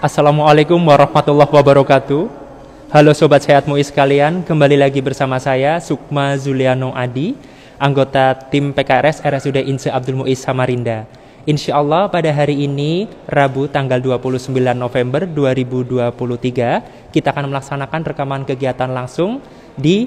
Assalamualaikum warahmatullahi wabarakatuh. Halo Sobat Sehat MUI sekalian, kembali lagi bersama saya Sukma Zuliano Adi, anggota tim PKRS RSUD INSE Abdul Muiz Samarinda. Insya Allah pada hari ini, Rabu tanggal 29 November 2023, kita akan melaksanakan rekaman kegiatan langsung di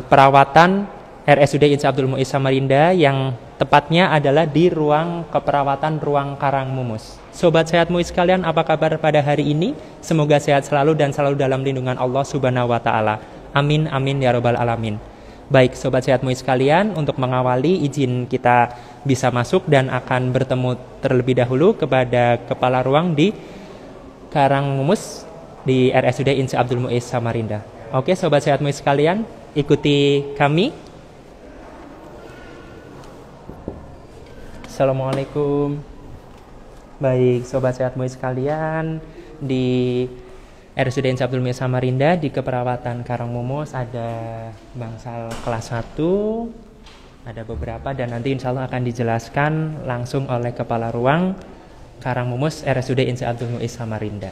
perawatan RSUD INSE Abdul Muiz Samarinda yang tepatnya adalah di ruang keperawatan ruang Karangmumus. Sobat Sehat MUI sekalian, apa kabar pada hari ini? Semoga sehat selalu dan selalu dalam lindungan Allah Subhanahu wa Ta'ala. Amin, amin ya Rabbal 'Alamin. Baik, Sobat Sehat MUI sekalian, untuk mengawali izin kita bisa masuk dan akan bertemu terlebih dahulu kepada Kepala Ruang di Karangmumus di RSUD INSE Abdul Muiz Samarinda. Oke, Sobat Sehat MUI sekalian, ikuti kami. Assalamualaikum. Baik, Sobat Sehat MUI sekalian, di RSUD INSE Abdul Muiz Samarinda di keperawatan Karangmumus ada bangsal kelas 1, ada beberapa, dan nanti insya Allah akan dijelaskan langsung oleh Kepala Ruang Karangmumus RSUD INSE Abdul Muiz Samarinda.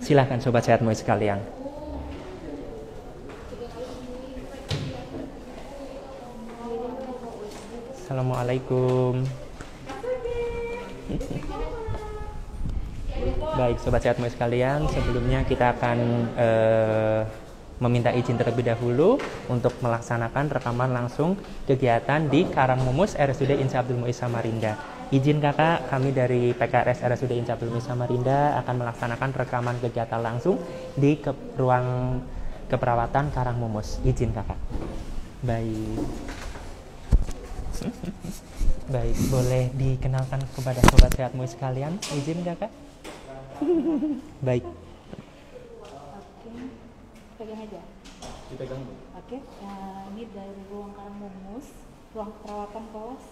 Silahkan Sobat Sehat MUI sekalian. Assalamualaikum. Baik, Sobat Sehat MUI sekalian, sebelumnya kita akan meminta izin terlebih dahulu untuk melaksanakan rekaman langsung kegiatan di Karangmumus RSUD INSE Abdul Muiz Samarinda. Izin kakak, kami dari PKRS RSUD INSE Abdul Muiz Samarinda akan melaksanakan rekaman kegiatan langsung di ruang keperawatan Karangmumus. Izin kakak. Baik. Baik, boleh dikenalkan kepada Sobat Sehat MUI sekalian? Izin kakak? Baik. Oke, pegang aja. Dipegang. Oke, ini dari ruang Karangmumus, ruang perawatan kelas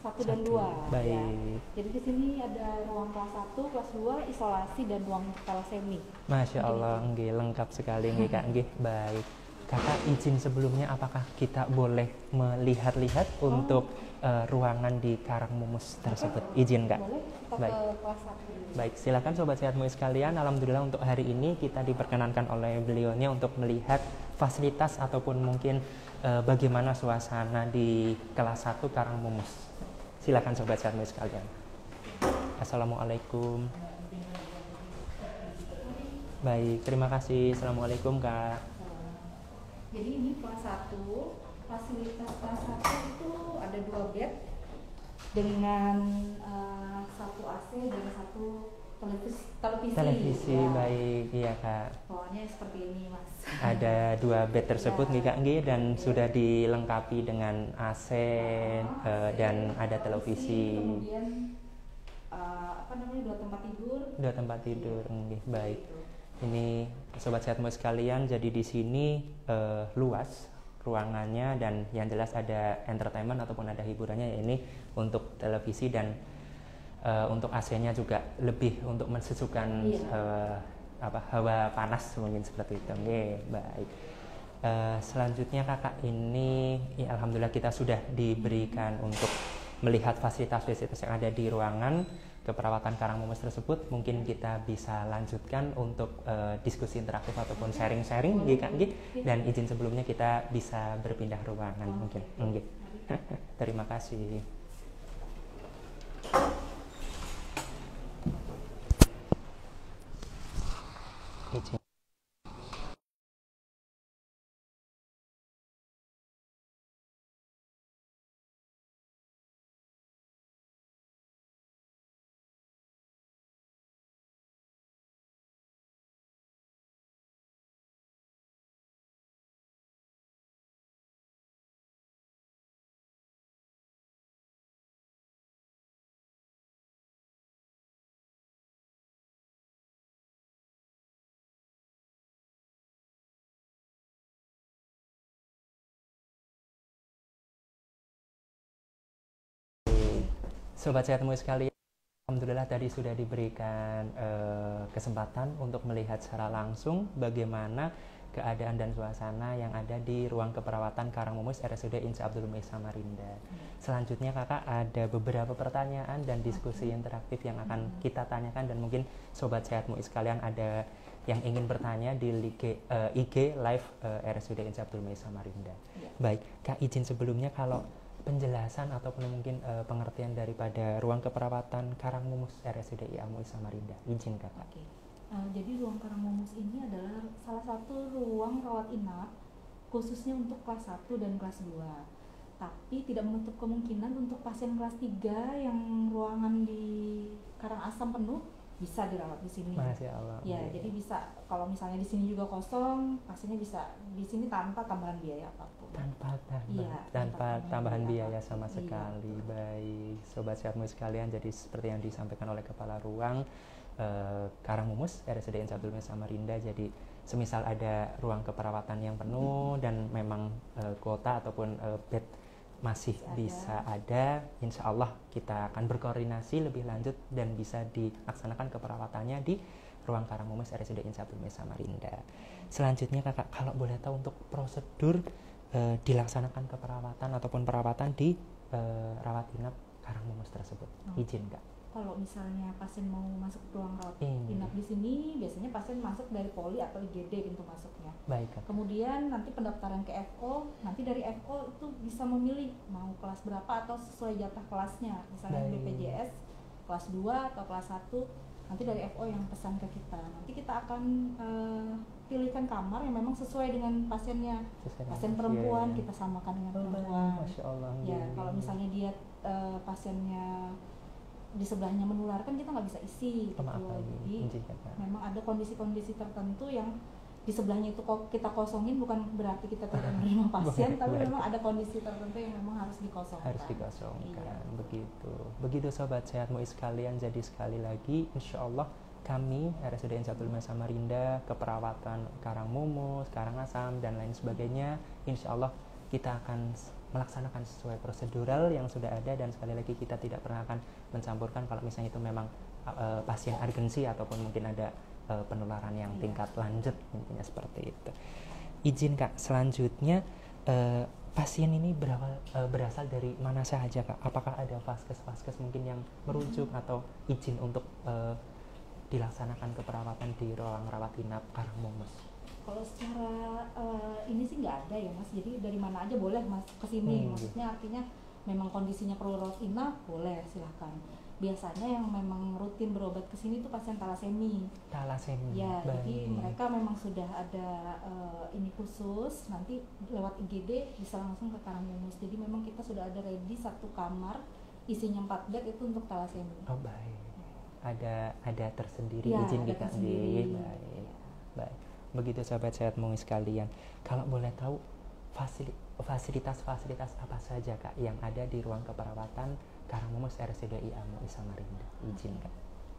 1 dan 2. Baik. Ya. Jadi di sini ada ruang kelas 1, kelas 2, isolasi, dan ruang talasemi. Masya Allah, nggih, lengkap sekali nggih kak. Nggih, baik. Kakak izin sebelumnya, apakah kita boleh melihat-lihat untuk ruangan di Karangmumus tersebut? Izin kak? Boleh, kita baik. ke kelas 1. Baik, silakan Sobat Sehat MUI sekalian. Alhamdulillah untuk hari ini kita diperkenankan oleh beliaunya untuk melihat fasilitas ataupun mungkin bagaimana suasana di kelas 1 Karangmumus. Silakan Sobat Sehat MUI sekalian. Assalamualaikum. Baik, terima kasih. Assalamualaikum kak. Jadi ini kelas 1, fasilitas kelas 1 itu ada 2 bed dengan 1 AC dan 1 televisi. Ya. Ya. Baik, iya kak. Pokoknya seperti ini mas. Ada 2 bed tersebut ya. nih kak nggih, dan sudah dilengkapi dengan AC dan ada televisi. Kemudian apa namanya, 2 tempat tidur. 2 tempat tidur, nggih, baik. Ini Sobat Sehat MUI sekalian, jadi di sini luas ruangannya dan yang jelas ada entertainment ataupun ada hiburannya, ya ini untuk televisi dan untuk AC-nya juga lebih untuk mensesukan hawa panas mungkin seperti itu. Oke, baik. Selanjutnya kakak, ini ya, alhamdulillah kita sudah diberikan untuk melihat fasilitas-fasilitas yang ada di ruangan keperawatan Karangmumus tersebut. Mungkin kita bisa lanjutkan untuk diskusi interaktif ataupun sharing-sharing dan izin sebelumnya kita bisa berpindah ruangan mungkin. Terima kasih. Izin. Sobat Sehat MUI sekalian, alhamdulillah tadi sudah diberikan kesempatan untuk melihat secara langsung bagaimana keadaan dan suasana yang ada di ruang keperawatan Karangmumus RSUD Insa Abdul Muiz Samarinda. Selanjutnya kakak ada beberapa pertanyaan dan diskusi interaktif yang akan kita tanyakan, dan mungkin Sobat Sehat Muiz sekalian ada yang ingin bertanya di IG live RSUD Insa Abdul Muiz Samarinda. Baik, Kak izin sebelumnya kalau penjelasan ataupun mungkin pengertian daripada ruang keperawatan Karangmumus RSUD IA Muiz Samarinda, izin kakak. Jadi ruang Karangmumus ini adalah salah satu ruang rawat inap khususnya untuk kelas 1 dan kelas 2. Tapi tidak menutup kemungkinan untuk pasien kelas 3 yang ruangan di Karangasem penuh bisa dirawat di sini. Masya Allah. Ya, jadi bisa kalau misalnya di sini juga kosong, pasiennya bisa di sini tanpa tambahan biaya apapun. Tanpa tambahan biaya sama sekali. Baik, Sobat Sehatmu sekalian, jadi seperti yang disampaikan oleh Kepala Ruang Karangmumus RSUD Insa Abdul Muiz Samarinda, jadi semisal ada ruang keperawatan yang penuh dan memang kuota ataupun bed masih bisa ada, insya Allah kita akan berkoordinasi lebih lanjut dan bisa dilaksanakan keperawatannya di ruang Karangmumus RSUD Insa Abdul Muiz Samarinda. Selanjutnya kakak, kalau boleh tahu untuk prosedur dilaksanakan keperawatan ataupun perawatan di rawat inap Karangmumus tersebut, izin kak. Kalau misalnya pasien mau masuk ruang rawat inap di sini, biasanya pasien masuk dari poli atau IGD pintu masuknya. Baik, Kak. Kemudian nanti pendaftaran ke FO, nanti dari FO itu bisa memilih mau kelas berapa atau sesuai jatah kelasnya. Misalnya BPJS kelas 2 atau kelas 1, nanti dari FO yang pesan ke kita. Nanti kita akan pilihkan kamar yang memang sesuai dengan pasiennya. Pasien perempuan kita samakan dengan perempuan. Masya Allah. Ya, kalau misalnya dia pasiennya di sebelahnya menularkan, kita nggak bisa isi gitu. Jadi memang ada kondisi-kondisi tertentu yang di sebelahnya itu kita kosongin, bukan berarti kita tidak menerima pasien, tapi memang ada kondisi tertentu yang memang harus dikosongkan. Begitu Sobat Sehatmu sekalian. Jadi sekali lagi, insya Allah kami RSUD Insa Abdul Muiz Samarinda, keperawatan Karangmumus, Karangasem dan lain sebagainya, insya Allah kita akan melaksanakan sesuai prosedural yang sudah ada, dan sekali lagi kita tidak pernah akan mencampurkan kalau misalnya itu memang pasien urgensi ataupun mungkin ada penularan yang tingkat lanjut, intinya seperti itu. Izin kak, selanjutnya pasien ini berasal dari mana saja kak? Apakah ada vaskes mungkin yang merujuk atau izin untuk dilaksanakan keperawatan di ruang rawat inap Karangmumus? Kalau secara ini sih nggak ada ya mas, jadi dari mana aja boleh mas kesini. Maksudnya artinya memang kondisinya perlu rawat inap, boleh silahkan. Biasanya yang memang rutin berobat kesini itu pasien talasemi. Ya, jadi mereka memang sudah ada ini khusus, nanti lewat IGD bisa langsung ke Karangmumus. Jadi memang kita sudah ada ready satu kamar isinya 4 bed itu untuk talasemi. Oh baik, ada tersendiri ya, izin kita sendiri. Baik. Begitu Sobat Sehatmu sekalian, kalau boleh tahu fasilitas-fasilitas apa saja kak yang ada di ruang keperawatan Karangmumus RSUD IA Muiz Samarinda, izin kak.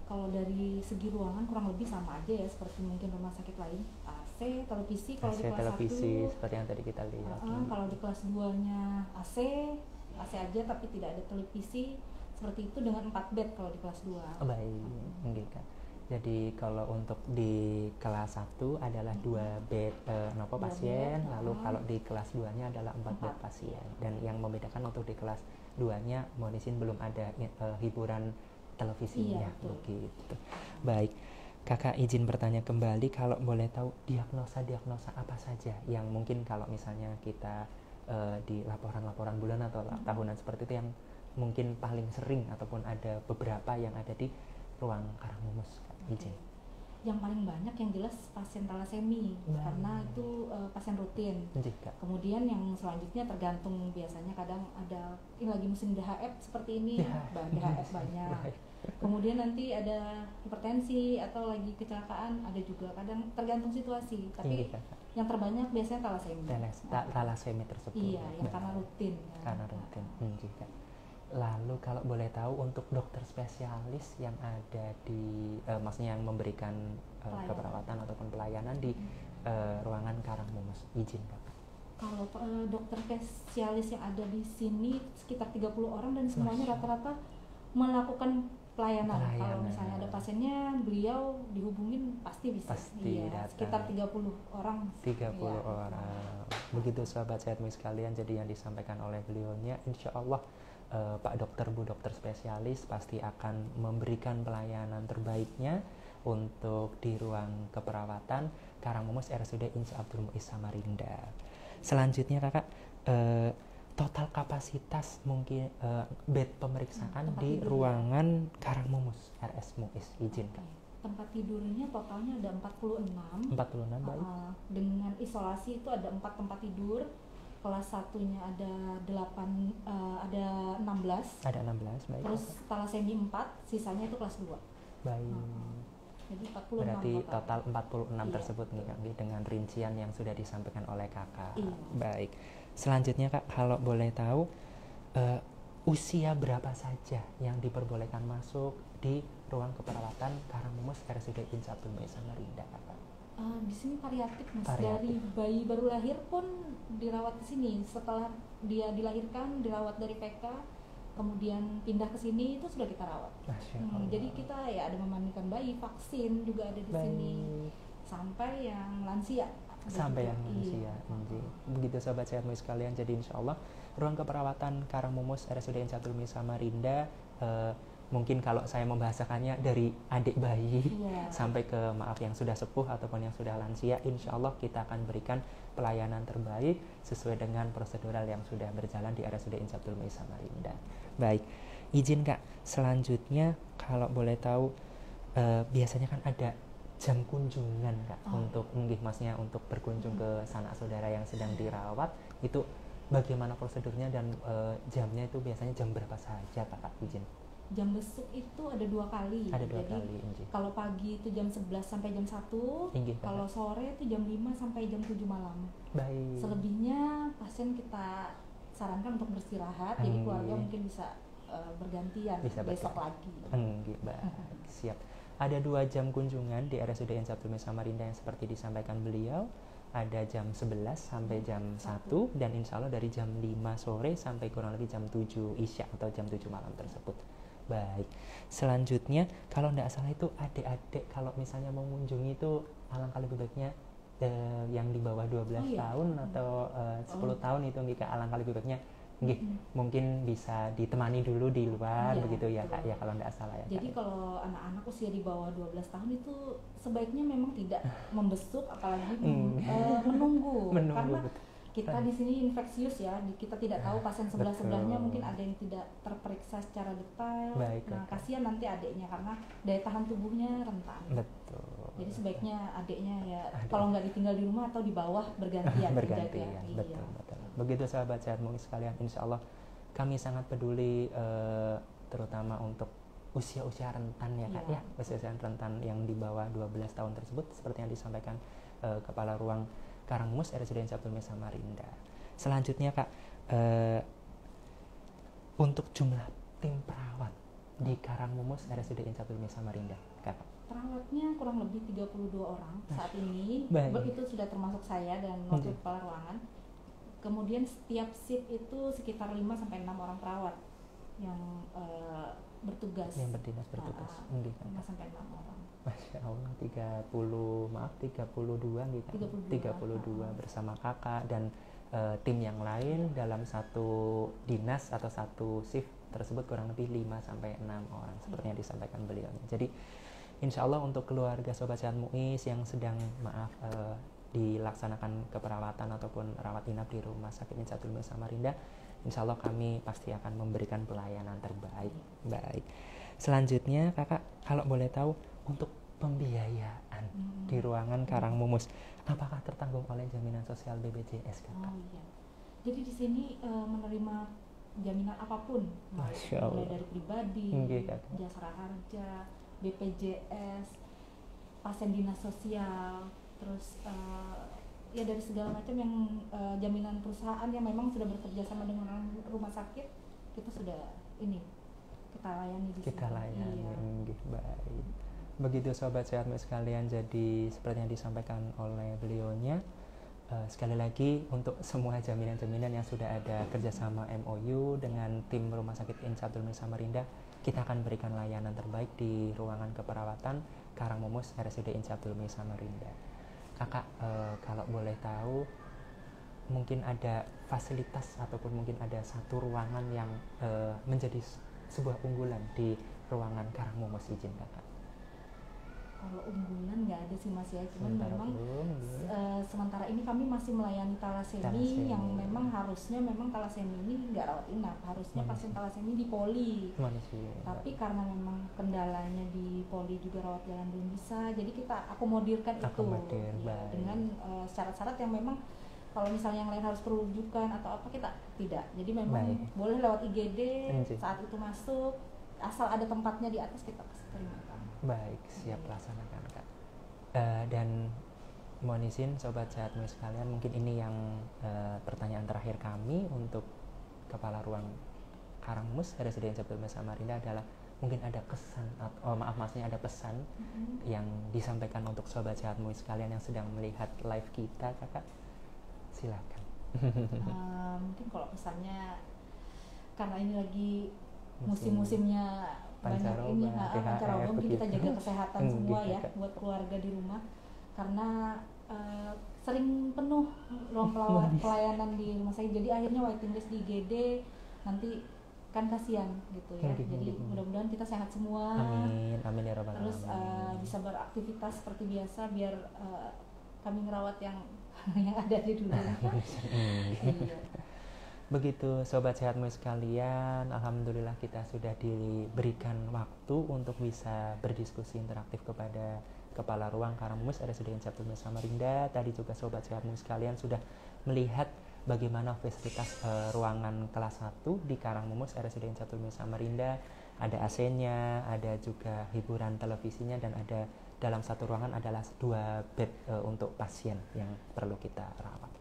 Kalau dari segi ruangan kurang lebih sama aja ya seperti mungkin rumah sakit lain. AC, televisi kalau di kelas 1 seperti yang tadi kita lihat. Kalau di kelas 2 nya AC aja tapi tidak ada televisi, seperti itu dengan 4 bed kalau di kelas 2. Baik, enggak kak. Jadi kalau untuk di kelas 1 adalah 2 bed pasien, lalu kalau di kelas 2-nya adalah 4 bed pasien. Dan yang membedakan untuk di kelas 2-nya mohon izin belum ada hiburan televisinya, begitu. Baik, kakak izin bertanya kembali, kalau boleh tahu diagnosa apa saja yang mungkin kalau misalnya kita di laporan-laporan bulan atau tahunan seperti itu yang mungkin paling sering ataupun ada beberapa yang ada di ruang Karangmumus, izin. Yang paling banyak yang jelas pasien talasemi, karena itu pasien rutin. Kemudian yang selanjutnya tergantung, biasanya kadang ada ini lagi musim DHF seperti ini, DHF banyak. Kemudian nanti ada hipertensi atau lagi kecelakaan, ada juga, kadang tergantung situasi. Tapi yang terbanyak biasanya talasemi. Talasemi tersebut. Iya, yang karena rutin. Karena rutin, Lalu kalau boleh tahu untuk dokter spesialis yang ada di maksudnya yang memberikan keperawatan ataupun pelayanan di ruangan Karangmumus, izin kakak. Kalau dokter spesialis yang ada di sini sekitar 30 orang dan semuanya rata-rata melakukan pelayanan. Kalau misalnya ada pasiennya, beliau dihubungin pasti bisa. Pasti datang. Sekitar 30 orang. 30 orang. Begitu sahabat sehatmu sekalian, jadi yang disampaikan oleh beliaunya, insya Allah Pak Dokter, Bu Dokter spesialis pasti akan memberikan pelayanan terbaiknya untuk di ruang keperawatan Karangmumus RSUD Insa Abdul Muiz Samarinda. Selanjutnya kakak, total kapasitas mungkin bed pemeriksaan di ruangan Karangmumus RS Muiz, izin kak. Tempat tidurnya totalnya ada 46. 46 baik. Dengan isolasi itu ada 4 tempat tidur. Kelas satunya ada 16. Ada 16 baik. Terus talasemi 4, sisanya itu kelas 2. Baik. Jadi 46 berarti total 46 iya, tersebut nih Kak, dengan rincian yang sudah disampaikan oleh kakak. Iya. Baik. Selanjutnya kak, kalau boleh tahu usia berapa saja yang diperbolehkan masuk di ruang keperawatan Karangmumus RSUD Insa Abdul Muiz Samarinda kakak? Di sini variatif mas. Variatif. Dari bayi baru lahir pun dirawat di sini. Setelah dia dilahirkan dirawat dari PK, kemudian pindah ke sini itu sudah kita rawat. Jadi kita ya ada memandikan bayi, vaksin juga ada di sini, sampai yang lansia. Sampai yang lansia. Begitu sahabat sehatmu sekalian, jadi insya Allah ruang keperawatan Karangmumus RSUD Insa Abdul Muiz Samarinda, mungkin kalau saya membahasakannya dari adik bayi sampai ke maaf yang sudah sepuh ataupun yang sudah lansia, insya Allah kita akan berikan pelayanan terbaik sesuai dengan prosedural yang sudah berjalan di RSUD Insa Abdul Muiz Samarinda. Baik, izin kak, selanjutnya kalau boleh tahu biasanya kan ada jam kunjungan kak, untuk maksudnya untuk berkunjung ke sanak saudara yang sedang dirawat, itu bagaimana prosedurnya dan jamnya itu biasanya jam berapa saja kakak, izin? Jam besuk itu ada 2 kali. Ada 2 Jadi, kali. Kalau pagi itu jam 11 sampai jam 1, kalau sore itu jam 5 sampai jam 7 malam. Baik. Selebihnya pasien kita sarankan untuk beristirahat, jadi keluarga mungkin bisa bergantian besok lagi. Baik, siap. Ada 2 jam kunjungan di RSUD Insa Abdul Muiz Samarinda yang seperti disampaikan beliau. Ada jam 11 sampai jam 1, dan insya Allah dari jam 5 sore sampai kurang lebih jam 7 Isya atau jam 7 malam tersebut. Baik, selanjutnya kalau tidak salah itu adik-adik kalau misalnya mau mengunjungi itu alangkah lebih baiknya yang di bawah 12 tahun atau 10 tahun itu alangkah lebih baiknya mungkin bisa ditemani dulu di luar, begitu ya kak ya, kalau tidak salah ya. Jadi kalau anak-anak usia di bawah 12 tahun itu sebaiknya memang tidak membesuk, apalagi menunggu. Karena kita di sini infeksius ya, kita tidak tahu pasien sebelahnya mungkin ada yang tidak terperiksa secara detail. Nah, kasihan nanti adiknya karena daya tahan tubuhnya rentan. Betul. Jadi sebaiknya adiknya ya kalau nggak ditinggal di rumah atau di bawah bergantian. Betul. Begitu sahabat sehatmu sekalian, insya Allah kami sangat peduli terutama untuk usia-usia rentan ya kak ya, usia-usia rentan yang di bawah 12 tahun tersebut, seperti yang disampaikan Kepala Ruang Karangmumus RSUD Insa Abdul Muiz Samarinda. Selanjutnya kak, untuk jumlah tim perawat di Karangmumus RSUD Insa Abdul Muiz Samarinda kak. Perawatnya kurang lebih 32 orang saat ini. Itu sudah termasuk saya dan wakil kepala ruangan. Kemudian setiap shift itu sekitar 5 sampai 6 orang perawat yang bertugas. Yang bertugas. 5 sampai 6 orang. Masya Allah, 32 gitu. 32 bersama kakak dan tim yang lain dalam satu dinas atau satu shift tersebut kurang lebih 5 sampai 6 orang seperti yang disampaikan beliau. Jadi insya Allah untuk keluarga Sobat Sehat Muiz yang sedang dilaksanakan keperawatan ataupun rawat inap di Rumah Sakit Insa Abdul Muiz Samarinda, insya Allah kami pasti akan memberikan pelayanan terbaik. Baik. Selanjutnya kakak, kalau boleh tahu untuk pembiayaan di ruangan Karangmumus, apakah tertanggung oleh jaminan sosial BPJS kakak? Oh iya. Jadi di sini menerima jaminan apapun, mulai dari pribadi, jasa harja, BPJS, pasien dinas sosial, terus ya dari segala macam yang jaminan perusahaan yang memang sudah bekerja sama dengan rumah sakit, kita sudah kita layani di sini. Kita layani. Baik. Begitu Sobat Sehatmu sekalian, jadi seperti yang disampaikan oleh beliaunya, sekali lagi untuk semua jaminan-jaminan yang sudah ada kerjasama MOU dengan tim Rumah Sakit Insa Abdul Muiz Samarinda, kita akan berikan layanan terbaik di ruangan keperawatan Karangmumus RSUD Insinyur Abdul Muiz Samarinda. Kakak, kalau boleh tahu, mungkin ada fasilitas ataupun mungkin ada satu ruangan yang menjadi sebuah unggulan di ruangan Karangmumus, izin kakak. Kalau unggulan nggak ada sih Mas ya, cuman memang sementara ini kami masih melayani talasemi yang memang harusnya talasemi ini nggak rawat inap, harusnya pasien talasemi di poli. Tapi karena memang kendalanya di poli juga rawat jalan belum bisa, jadi kita akomodirkan itu ya, dengan syarat-syarat yang memang kalau misalnya yang lain harus perlu rujukan atau apa, kita tidak. Jadi memang boleh lewat IGD saat itu masuk, asal ada tempatnya di atas kita pasti terima. Baik, siap laksanakan Kak. Dan mohon izin Sobat Sehat Muiz sekalian, mungkin ini yang pertanyaan terakhir kami untuk Kepala Ruang Karangmumus RSUD Insinyur Abdul Muiz Samarinda adalah mungkin ada kesan, maksudnya ada pesan yang disampaikan untuk Sobat Sehat Muiz sekalian yang sedang melihat live kita, Kakak. Silakan. Mungkin kalau pesannya, karena ini lagi musim-musimnya banyak ini pancaroba, mungkin kita jaga kesehatan semua ya buat keluarga di rumah, karena sering penuh ruang pelayanan di rumah sakit, jadi akhirnya waiting list di IGD nanti kan kasihan gitu ya. Jadi mudah-mudahan kita sehat semua, amin ya rabbal alamin. Terus bisa beraktivitas seperti biasa, biar kami ngerawat yang ada di dunia. Begitu Sobat Sehat Muiz sekalian, alhamdulillah kita sudah diberikan waktu untuk bisa berdiskusi interaktif kepada Kepala Ruang Karangmumus RSUD Insinyur Abdul Muiz Samarinda. Tadi juga Sobat Sehat Muiz sekalian sudah melihat bagaimana fasilitas ruangan kelas 1 di Karangmumus RSUD Insinyur Abdul Muiz Samarinda. Ada AC-nya, ada juga hiburan televisinya, dan ada dalam satu ruangan adalah 2 bed untuk pasien yang perlu kita rawat.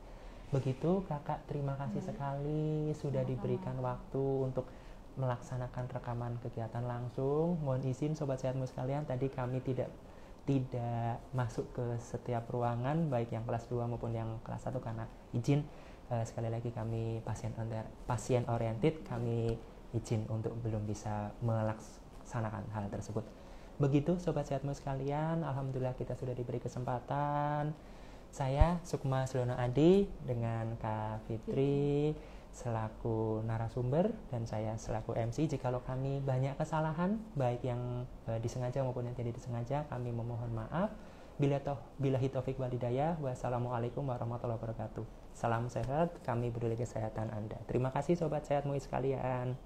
Begitu Kakak, terima kasih sekali sudah diberikan waktu untuk melaksanakan rekaman kegiatan langsung. Mohon izin Sobat Sehat Muiz sekalian, tadi kami tidak masuk ke setiap ruangan, baik yang kelas 2 maupun yang kelas 1, karena izin sekali lagi kami pasien oriented, kami izin untuk belum bisa melaksanakan hal tersebut. Begitu Sobat Sehat Muiz sekalian, alhamdulillah kita sudah diberi kesempatan. Saya Sukma Sulyono Adi dengan Kak Fitri selaku narasumber dan saya selaku MC. Jikalau kami banyak kesalahan, baik yang disengaja maupun yang tidak disengaja, kami memohon maaf. Billahi taufik wal hidayah. Wassalamualaikum warahmatullahi wabarakatuh. Salam sehat, kami peduli kesehatan Anda. Terima kasih Sobat Sehat Muiz sekalian.